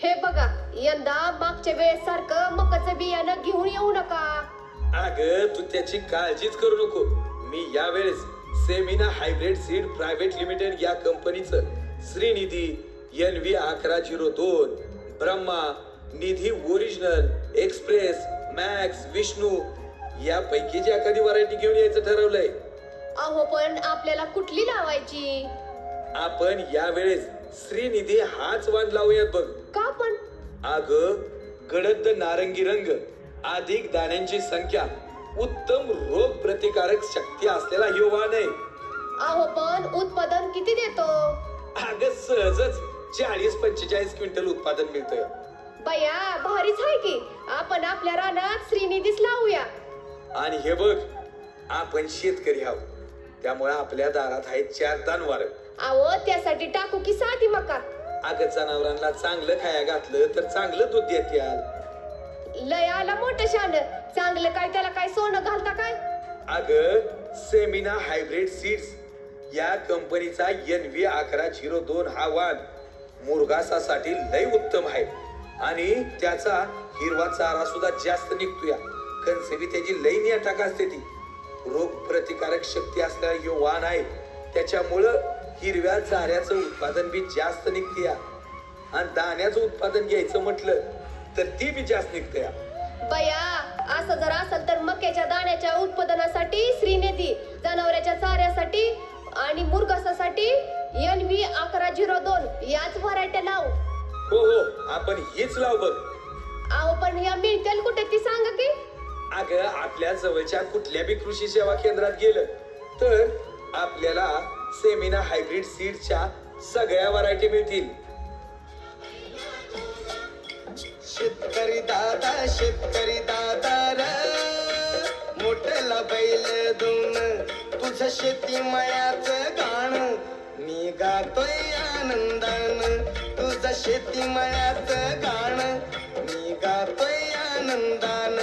हे बघा, यंदा मागच्या वेळेसारखं मकाचं बियाणं घेऊन येऊ नका. अग तू त्याची काळजीच करू नको. मी यावेळेस सेमिना हायब्रिड सीड प्रायव्हेट लिमिटेड या कंपनीचं श्रीनिधी NV 1102, ब्रह्मा, निधी ओरिजिनल, एक्सप्रेस, मॅक्स, विष्णू यापैकी जी एखादी व्हरायटी घेऊन यायचं ठरवलंय. अहो पण आपल्याला कुठली लावायची? आपण यावेळेस श्रीनिधी हाच वाण लावूयात बघ. का पण? अग गडद नारंगी रंग, अधिक दाण्यांची संख्या, उत्तम रोग प्रतिकारक शक्ती असलेला हे वाण आहे. अहो पण उत्पादन किती देतो? अग सहजच 40-45 क्विंटल उत्पादन मिळतंय. बया भारीच आहे की. आपण आपल्या रानात श्रीनिधीच लावूया. आणि हे बघ, आपण शेतकरी आहोत, त्यामुळे आपल्या दारात आहेत 4 दानवार. अहो त्यासाठी टाकू की साधी मका? अगं जनावरांना चांगलं खाया घातलं तर चांगलं दूध देत्याल. लय आला मोठं शान. चांगलं काय त्याला काय सोनं घालता काय? अगं सेमिना हायब्रिड सीड्स या कंपनीचा NV 1102 हा वाण मुरघासासाठी लय उत्तम आहे आणि त्याचा हिरवा चारा सुद्धा जास्त निघतोय. कन्सेबी त्याची लय नियटाक असते ती. रोग प्रतिकारक शक्ती असलेला हे वाण आहे, त्याच्यामुळं हिरव्या चाऱ्याचं उत्पादन बी जास्त निघते आणि दाण्याचं उत्पादन घ्यायचं म्हटलं तर ती बी जास्त निघते. बया असं जर असेल तर मक्याच्या दाण्याच्या उत्पादनासाठी श्रीनिधी, जनावरांच्या चाऱ्यासाठी आणि मुरघासासाठी NV 1102 याच व्हरायट्या लाव. हो हो, आपण हेच लाव बघ. अहो पण ह्या मिळतील कुठे ती सांगा की? अगं आपल्या जवळच्या कुठल्या बी कृषी सेवा केंद्रात गेलं तर आपल्याला सेमिना हायब्रिड सीडच्या सगळ्या व्हरायटी मिळतील. शेतकरी दादा र मोठला बैल दोन तुझं शेती मायाचं गाण मी गातोय आनंदान. तुझं शेती मायाचं गाण मी गातोय आनंदान.